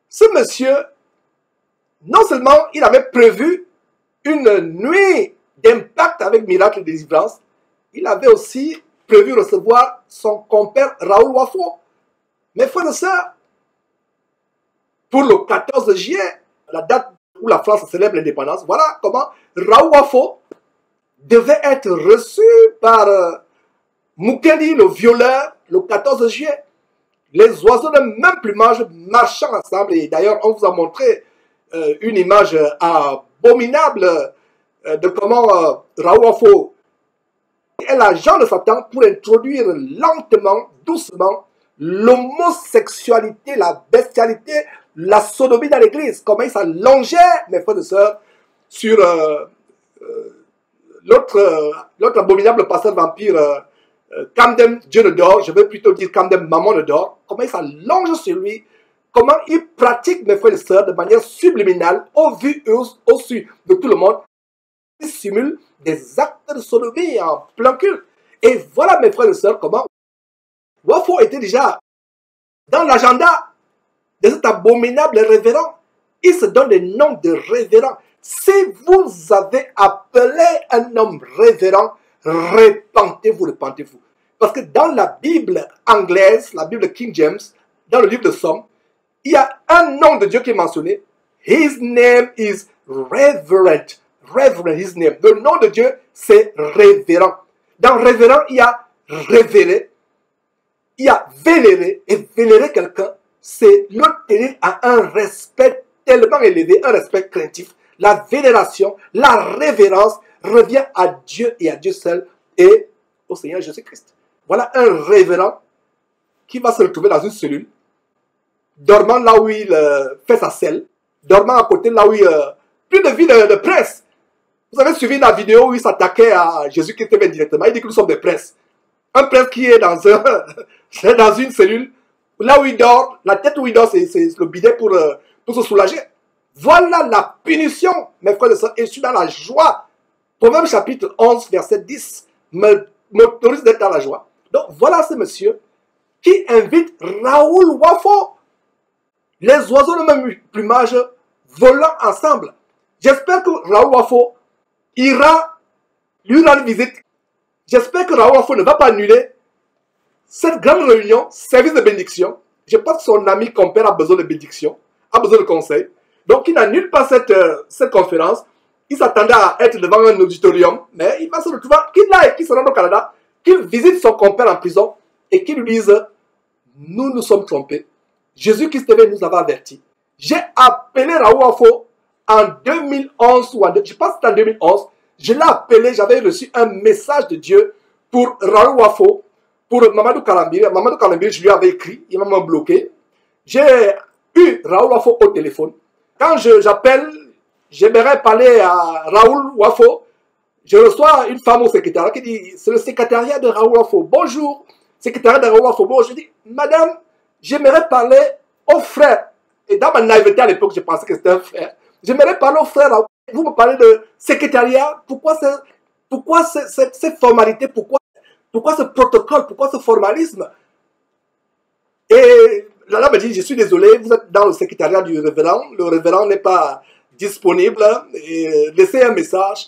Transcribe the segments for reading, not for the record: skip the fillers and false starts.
Ce monsieur, non seulement il avait prévu une nuit d'impact avec miracle et délivrance, il avait aussi prévu recevoir son compère Raoul Wafo. Mes frères et sœurs, pour le 14 juillet, la date où la France célèbre l'indépendance, voilà comment Raoul Wafo devait être reçu par Mukeli, le violeur, le 14 juillet. Les oiseaux de même plumage marchant ensemble. Et d'ailleurs, on vous a montré une image abominable de comment Raoul Wafo est l'agent de Satan pour introduire lentement, doucement, l'homosexualité, la bestialité, la sodomie dans l'église. Comment il s'allongeait, mes frères et sœurs, sur l'autre abominable pasteur vampire, Kamdem Dieu ne dort, je veux plutôt dire Kamdem Maman ne dort, comment il s'allonge sur lui, comment il pratique, mes frères et sœurs, de manière subliminale, au vu et au su de tout le monde, il simule des actes de sodomie en plein culte. Et voilà, mes frères et sœurs, comment Wafo était déjà dans l'agenda de cet abominable révérend. Il se donne des noms de révérend. Si vous avez appelé un homme révérend, repentez-vous, repentez-vous. Parce que dans la Bible anglaise, la Bible King James, dans le livre de Psaume, il y a un nom de Dieu qui est mentionné. His name is Reverend. Reverend, his name. Le nom de Dieu, c'est révérend. Dans révérend, il y a révéré, il y a vénérer. Et vénérer quelqu'un, c'est le tenir à un respect tellement élevé, un respect craintif. La vénération, la révérence revient à Dieu et à Dieu seul et au Seigneur Jésus-Christ. Voilà un révérend qui va se retrouver dans une cellule, dormant là où il fait sa selle, dormant à côté là où il... plus de vie de prince. Vous avez suivi la vidéo où il s'attaquait à Jésus-Christ directement. Il dit que nous sommes des princes. Un prince qui est dans une cellule, là où il dort, la tête où il dort, c'est le bidet pour se soulager. Voilà la punition, mes frères et sœurs, et je suis dans la joie. Proverbe chapitre 11, verset 10, m'autorise d'être dans la joie. Donc voilà ce monsieur qui invite Raoul Wafo. Les oiseaux de même plumage volant ensemble. J'espère que Raoul Wafo ira lui rendre visite. J'espère que Raoul Wafo ne va pas annuler cette grande réunion, service de bénédiction. Je pense que son ami compère a besoin de bénédiction, a besoin de conseils. Donc il n'annule pas cette conférence. Il s'attendait à être devant un auditorium, mais il va se retrouver, qu'il se rende au Canada, qu'il visite son compère en prison et qu'il lui dise, nous nous sommes trompés. Jésus-Christ nous avait avertis. J'ai appelé Raoul Wafo en 2011, je pense que c'était en 2011, je l'ai appelé, j'avais reçu un message de Dieu pour Raoul Wafo, pour Mamadou Kalambiri. Mamadou Kalambiri, je lui avais écrit, il m'a bloqué. J'ai eu Raoul Wafo au téléphone. Quand j'appelle, j'aimerais parler à Raoul Wafo, je reçois une femme au secrétariat qui dit, c'est le secrétariat de Raoul Wafo. Bonjour, secrétariat de Raoul Wafo. Bon, je dis, madame, j'aimerais parler au frère. Et dans ma naïveté à l'époque, je pensais que c'était un frère. J'aimerais parler au frère. Vous me parlez de secrétariat. Pourquoi cette formalité? Pourquoi ce protocole? Pourquoi ce formalisme? Et la dame me dit, je suis désolé, vous êtes dans le secrétariat du révérend. Le révérend n'est pas disponible. Et laissez un message.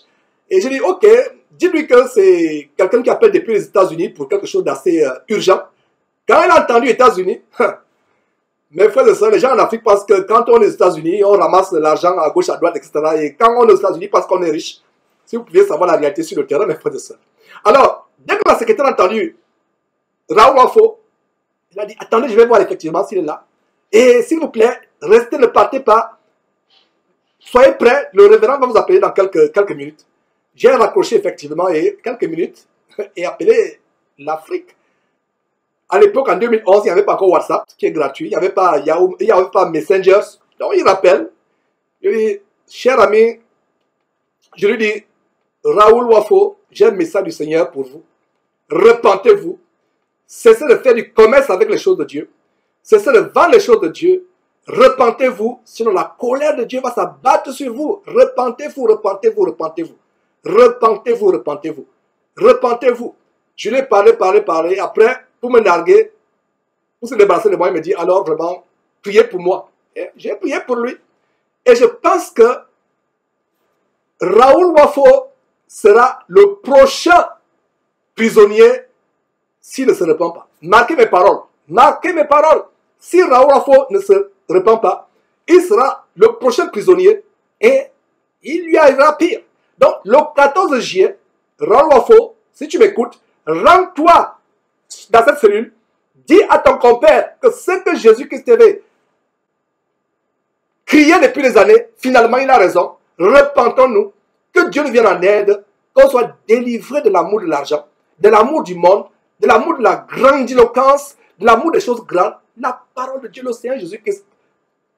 Et je dis, ok, dis-lui que c'est quelqu'un qui appelle depuis les États-Unis pour quelque chose d'assez urgent. Quand elle a entendu États-Unis, mes frères et sœurs, les gens en Afrique pensent que quand on est aux États-Unis, on ramasse de l'argent à gauche, à droite, etc. Et quand on est aux États-Unis, parce qu'on est riche. Si vous pouviez savoir la réalité sur le terrain, mes frères et sœurs. Alors, dès que la secrétaire a entendu Raoul Wafo, il a dit, attendez, je vais voir effectivement s'il est là. Et s'il vous plaît, restez, ne partez pas. Soyez prêts, le révérend va vous appeler dans quelques minutes. J'ai raccroché effectivement et quelques minutes et appelé l'Afrique. À l'époque, en 2011, il n'y avait pas encore WhatsApp, qui est gratuit. Il n'y avait pas Yahoo, il n'y avait pas Messenger. Donc, il rappelle. Il dit, cher ami, je lui dis, Raoul Wafo, j'ai un message du Seigneur pour vous. Repentez-vous. Cessez de faire du commerce avec les choses de Dieu. Cessez de vendre les choses de Dieu. Repentez-vous, sinon la colère de Dieu va s'abattre sur vous. Repentez-vous, repentez-vous, repentez-vous. Repentez-vous, repentez-vous. Repentez-vous. Je lui ai parlé. Après, pour me narguer, pour se débarrasser de moi, il me dit, alors vraiment, priez pour moi. J'ai prié pour lui. Et je pense que Raoul Wafo sera le prochain prisonnier s'il ne se repent pas. Marquez mes paroles. Marquez mes paroles. Si Raoul Wafo ne se repent pas, il sera le prochain prisonnier et il lui arrivera pire. Donc, le 14 juillet, Raoul Wafo, si tu m'écoutes, rends-toi dans cette cellule, dis à ton compère que ce que Jésus-Christ avait crié depuis des années, finalement il a raison. Repentons-nous, que Dieu nous vienne en aide, qu'on soit délivré de l'amour de l'argent, de l'amour du monde, de l'amour de la grandiloquence, de l'amour des choses grandes. La parole de Dieu, le Seigneur Jésus-Christ,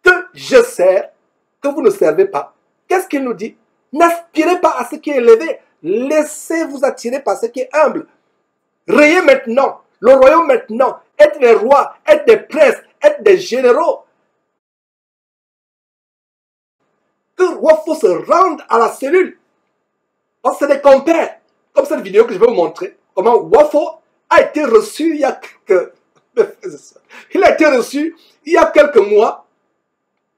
que je sers, que vous ne servez pas. Qu'est-ce qu'il nous dit? N'aspirez pas à ce qui est élevé. Laissez-vous attirer par ce qui est humble. Rayez maintenant le royaume maintenant. Être des rois, être des princes, être des généraux. Que Wafo se rende à la cellule. Parce que c'est des compères. Comme cette vidéo que je vais vous montrer. Comment Wafo a été reçu il y a quelques... Il a été reçu il y a quelques mois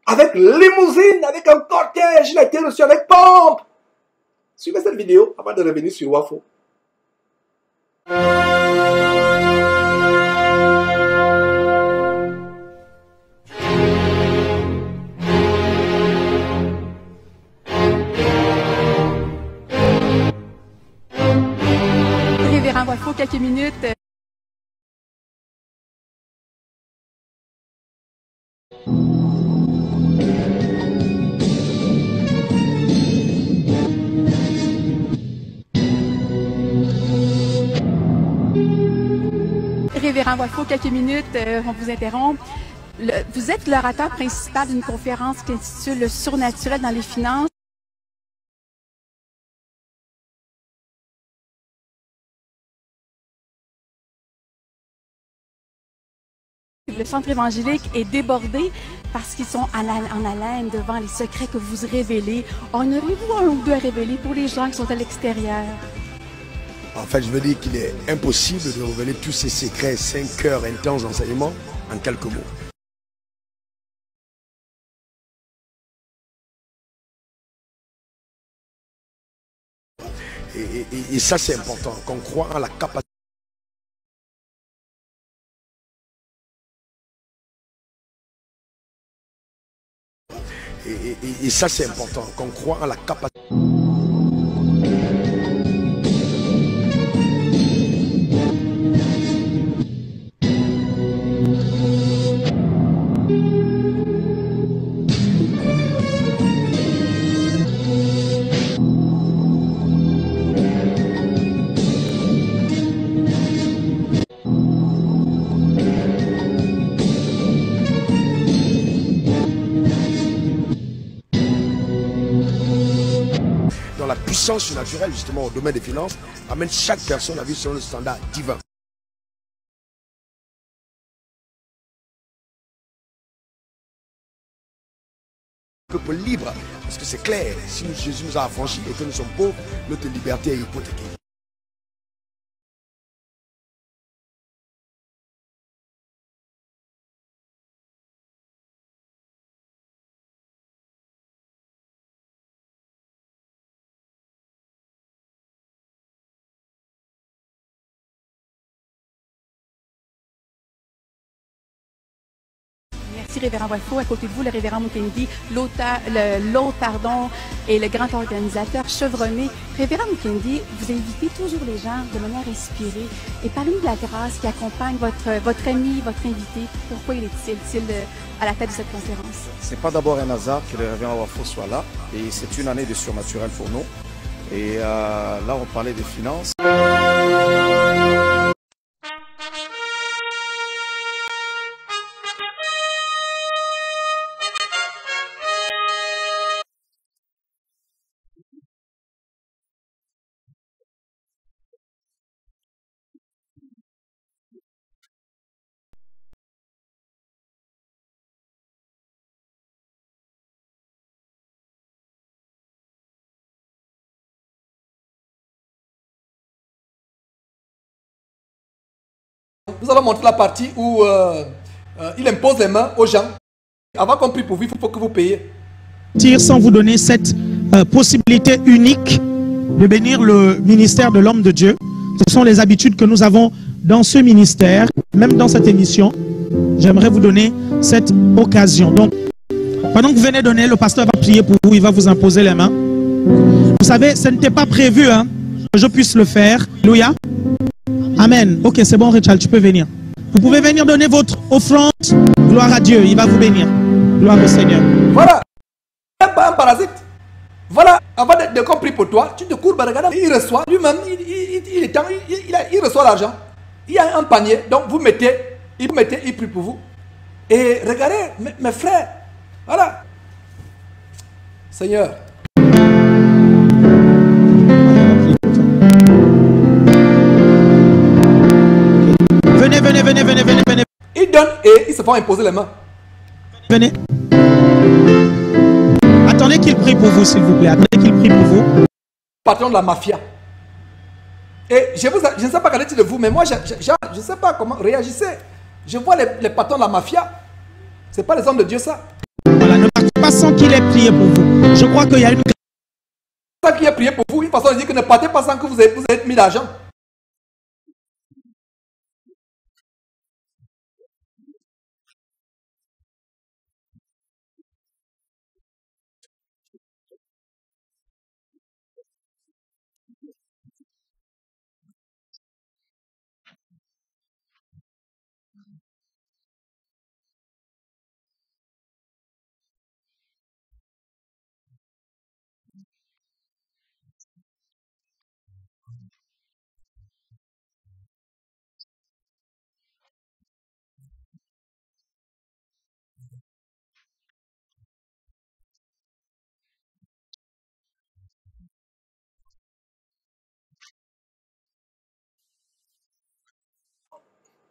avec limousine, avec un cortège. Il a été reçu avec pompe. Suivez cette vidéo avant de revenir sur Wafo. Révérend Wafo, quelques minutes. Révérend Wafo, quelques minutes, on vous interrompt. Vous êtes l'orateur principal d'une conférence qui s'intitule Le surnaturel dans les finances. Le centre évangélique est débordé parce qu'ils sont en haleine devant les secrets que vous révélez. En auriez-vous un ou deux à révéler pour les gens qui sont à l'extérieur? En fait, je veux dire qu'il est impossible de révéler tous ces secrets, 5 heures intenses d'enseignement en quelques mots. Et ça, c'est important, qu'on croit en la capacité. Et ça, c'est important, qu'on croit en la capacité. Dans la puissance surnaturelle, justement, au domaine des finances, amène chaque personne à vivre selon le standard divin. Peuple libre, parce que c'est clair, si Jésus nous a affranchis et que nous sommes pauvres, notre liberté est hypothéquée. Merci, Révérend Wafo. À côté de vous, le Révérend Mukendi, l'hôte et le grand organisateur chevronné. Révérend Mukendi, vous invitez toujours les gens de manière inspirée. Et parlez-nous de la grâce qui accompagne votre ami, votre invité. Pourquoi il est-il à la tête de cette conférence? C'est pas d'abord un hasard que le Révérend Wafo soit là. Et c'est une année de surnaturel pour nous. Et là, on parlait des finances. Nous allons montrer la partie où il impose les mains aux gens. Avant qu'on prie pour vous, il faut que vous payiez. Sans vous donner cette possibilité unique de bénir le ministère de l'homme de Dieu. Ce sont les habitudes que nous avons dans ce ministère, même dans cette émission. J'aimerais vous donner cette occasion. Donc, pendant que vous venez donner, le pasteur va prier pour vous, il va vous imposer les mains. Vous savez, ce n'était pas prévu que je puisse le faire. Alléluia. Amen. Ok, c'est bon, Richard, tu peux venir. Vous pouvez venir donner votre offrande. Gloire à Dieu, il va vous bénir. Gloire au Seigneur. Voilà. Il n'est pas un parasite. Voilà, avant de compris pour toi, tu te courbes, regarde, il reçoit lui-même, il reçoit l'argent. Il y a un panier, donc vous mettez, il prie pour vous. Et regardez, mes frères, voilà. Seigneur. Venez. Il donne et ils se font imposer les mains. Venez. Attendez qu'il prie pour vous, s'il vous plaît. Attendez qu'il prie pour vous. Patron de la mafia. Et je ne sais pas qu'en est-il de vous, mais moi, je ne sais pas comment réagissez. Je vois les patrons de la mafia. Ce n'est pas les hommes de Dieu, ça. Voilà, ne partez pas sans qu'il ait prié pour vous. Je crois qu'il y a une... Sans qu'il ait prié pour vous, une façon de dire que ne partez pas sans que vous ayez mis l'argent.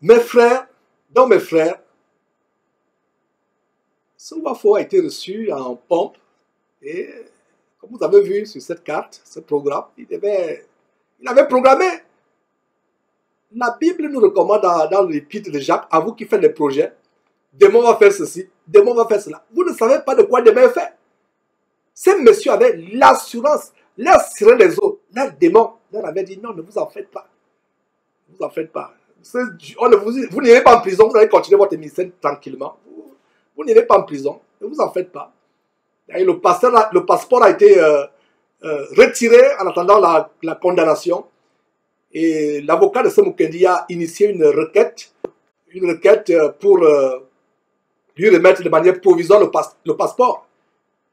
Mes frères, ce Wafo a été reçu en pompe et comme vous avez vu sur cette carte, ce programme, il avait programmé. La Bible nous recommande dans l'épître de Jacques, à vous qui faites des projets, demain on va faire ceci, demain on va faire cela. Vous ne savez pas de quoi demain est fait. Ces messieurs avaient l'assurance, leur sirène des eaux, leur démon leur avait dit non, ne vous en faites pas. Ne vous en faites pas. Vous n'irez pas en prison, vous allez continuer votre ministère tranquillement. Vous n'irez pas en prison, ne vous en faites pas. Et le passeport a été retiré en attendant la condamnation. Et l'avocat de ce Mukendi a initié une requête pour lui remettre de manière provisoire le passeport.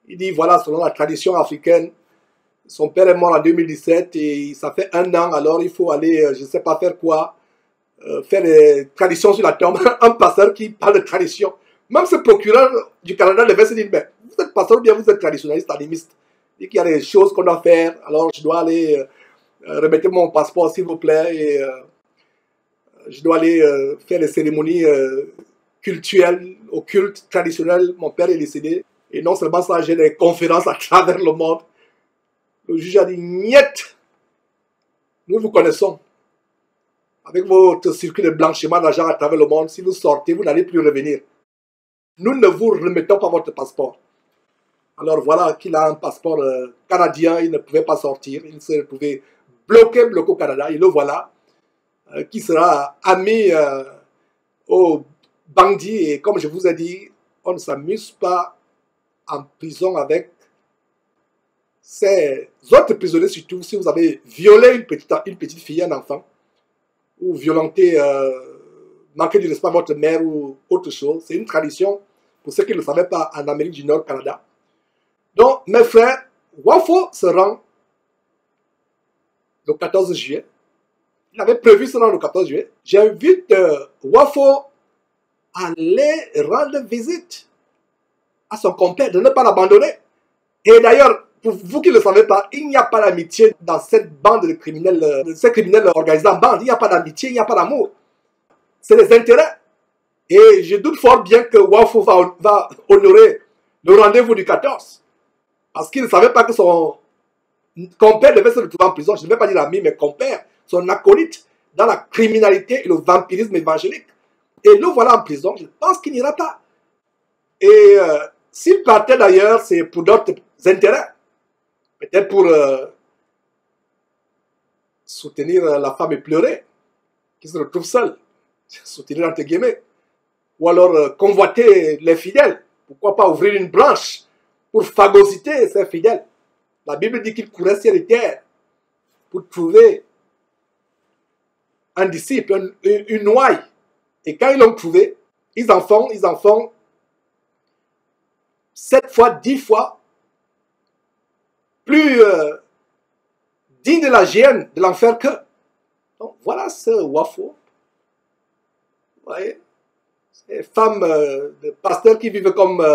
Il dit voilà, selon la tradition africaine, son père est mort en 2017 et ça fait 1 an, alors il faut aller, je ne sais pas faire quoi. Faire des traditions sur la tombe, un pasteur qui parle de tradition. Même ce procureur du Canada devait se dire, mais vous êtes pasteur ou bien vous êtes traditionnaliste, animiste. Il dit qu'il y a des choses qu'on doit faire, alors je dois aller remettre mon passeport s'il vous plaît, et je dois aller faire des cérémonies cultuelles, occultes, traditionnelles. Mon père est décédé, et non seulement ça, j'ai des conférences à travers le monde. Le juge a dit, niet, nous vous connaissons. Avec votre circuit de blanchiment d'argent à travers le monde, si vous sortez, vous n'allez plus revenir. Nous ne vous remettons pas votre passeport. Alors voilà qu'il a un passeport canadien, il ne pouvait pas sortir, il se retrouvait bloqué au Canada, et le voilà, qui sera ami aux bandits. Et comme je vous ai dit, on ne s'amuse pas en prison avec ces autres prisonniers, surtout si vous avez violé une petite fille, un enfant, ou violenter, manquer du respect à votre mère ou autre chose. C'est une tradition, pour ceux qui ne le savaient pas, en Amérique du Nord, Canada. Donc, mes frères, Wafo se rend le 14 juillet. Il avait prévu se rendre le 14 juillet. J'invite Wafo à aller rendre visite à son compère, de ne pas l'abandonner. Et d'ailleurs, pour vous qui ne le savez pas, il n'y a pas d'amitié dans cette bande de criminels, ces criminels organisés en bande. Il n'y a pas d'amitié, il n'y a pas d'amour. C'est les intérêts. Et je doute fort bien que Wafo va honorer le rendez-vous du 14. Parce qu'il ne savait pas que son compère devait se retrouver en prison. Je ne vais pas dire ami, mais compère, son acolyte dans la criminalité et le vampirisme évangélique. Et le voilà en prison, je pense qu'il n'ira pas. Et s'il partait d'ailleurs, c'est pour d'autres intérêts. Peut-être pour soutenir la femme éplorée, qui se retrouve seule. Soutenir entre guillemets. Ou alors convoiter les fidèles. Pourquoi pas ouvrir une branche pour phagocyter ses fidèles. La Bible dit qu'il courait ciel et terre pour trouver un disciple, une ouaille. Et quand ils l'ont trouvé, ils en font 7 fois, 10 fois plus digne de la géhenne, de l'enfer que. Donc voilà ce Wafo. Vous voyez, ces femmes de pasteurs qui vivent comme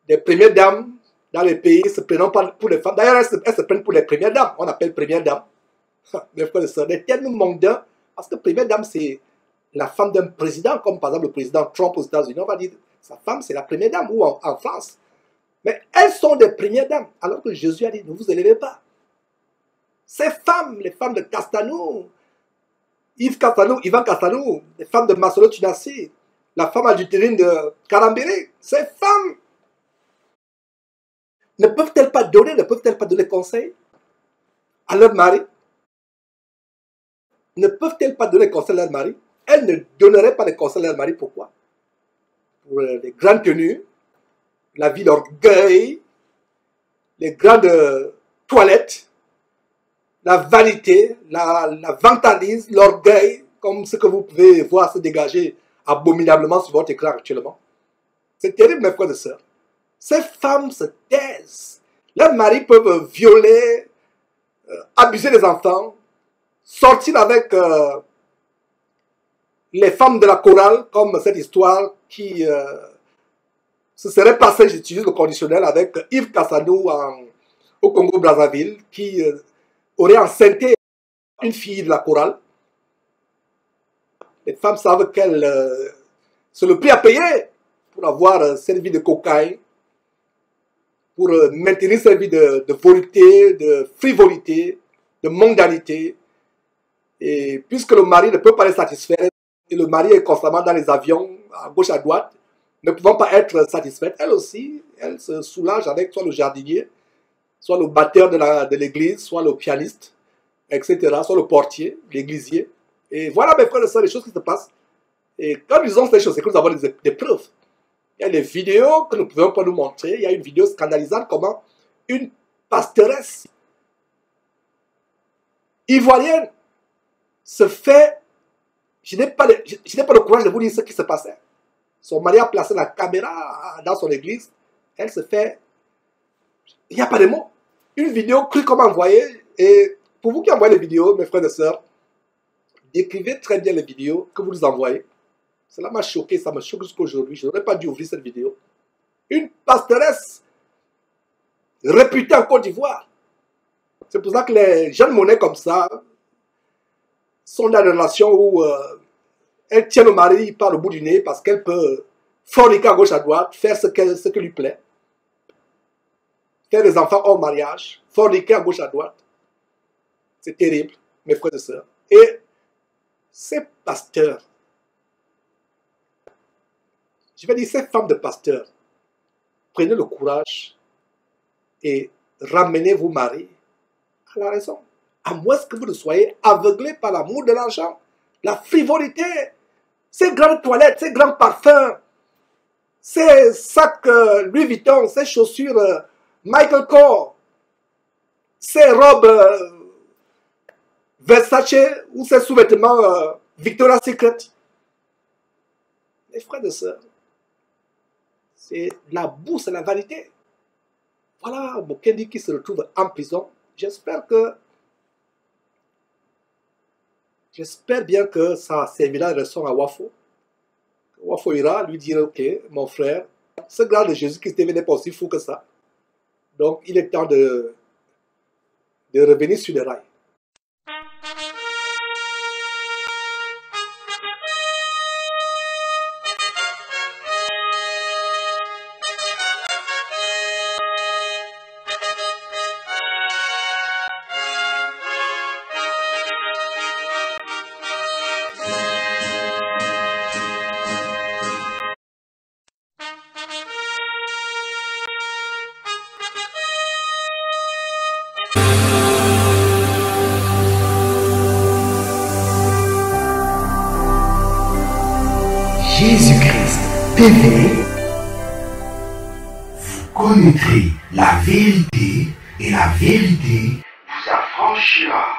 des premières dames dans les pays, se prenant pas pour les femmes. D'ailleurs, elles se prennent pour les premières dames. On appelle première dame. Mes frères et sœurs, des termes mondains, parce que première dame, c'est la femme d'un président, comme par exemple le président Trump aux États-Unis. On va dire sa femme, c'est la première dame, ou en France. Mais elles sont des premières dames, alors que Jésus a dit, ne vous élevez pas. Ces femmes, les femmes de Castanou, Yves Castanou, Ivan Castanou, les femmes de Masolo Tunassi, la femme adultérine de Karambéré, ces femmes ne peuvent-elles pas donner conseil à leur mari? Ne peuvent-elles pas donner conseil à leur mari? Elles ne donneraient pas de conseil à leur mari, pourquoi? Pour les grandes tenues, la vie d'orgueil, les grandes toilettes, la vanité, la vantardise, l'orgueil, comme ce que vous pouvez voir se dégager abominablement sur votre écran actuellement. C'est terrible, mes frères et sœurs. Ces femmes se taisent. Leurs maris peuvent violer, abuser des enfants, sortir avec les femmes de la chorale, comme cette histoire qui se serait passée, j'utilise le conditionnel, avec Yves Castanou au Congo-Brazzaville, qui aurait enceinté une fille de la chorale. Les femmes savent qu'elles c'est le prix à payer pour avoir cette vie de cocaïne, pour maintenir cette vie de volupté, de frivolité, de mondanité. Et puisque le mari ne peut pas les satisfaire, et le mari est constamment dans les avions, à gauche, à droite, ne pouvant pas être satisfaite, elle aussi, elle se soulage avec soit le jardinier, soit le batteur de l'église, soit le pianiste, etc., soit le portier, l'églisier. Et voilà, mes frères et sœurs, les choses qui se passent. Et quand nous disons ces choses, c'est que nous avons des preuves. Il y a des vidéos que nous ne pouvons pas nous montrer. Il y a une vidéo scandalisante comment une pastoresse ivoirienne se fait... Je n'ai pas le courage de vous dire ce qui se passait. Son mari a placé la caméra dans son église. Elle se fait... Il n'y a pas de mots. Une vidéo crue comme envoyée. Et pour vous qui envoyez les vidéos, mes frères et sœurs, décrivez très bien les vidéos que vous nous envoyez. Cela m'a choqué, ça me choque jusqu'à aujourd'hui. Je n'aurais pas dû ouvrir cette vidéo. Une pastoresse réputée en Côte d'Ivoire. C'est pour ça que les jeunes monnaies comme ça sont dans des relations où elle tient le mari par le bout du nez parce qu'elle peut forniquer à gauche à droite, faire ce qui lui plaît. Faire des enfants hors mariage, forniquer à gauche à droite. C'est terrible, mes frères et sœurs. Et ces pasteurs, je vais dire ces femmes de pasteurs, prenez le courage et ramenez vos maris à la raison. À moins que vous ne soyez aveuglés par l'amour de l'argent, la frivolité, ces grandes toilettes, ces grands parfums, ces sacs Louis Vuitton, ces chaussures Michael Kors, ces robes Versace ou ces sous-vêtements Victoria's Secret. Les frères et sœurs, c'est la boue, c'est la vanité. Voilà Mukendi qui se retrouve en prison. J'espère bien que ça servira de leçon à Wafo. Wafo ira lui dire, ok, mon frère, ce gars de Jésus-Christ n'est pas aussi fou que ça. Donc, il est temps de revenir sur les rails. Jésus-Christ TV. Vous connaîtrez la vérité et la vérité vous affranchira.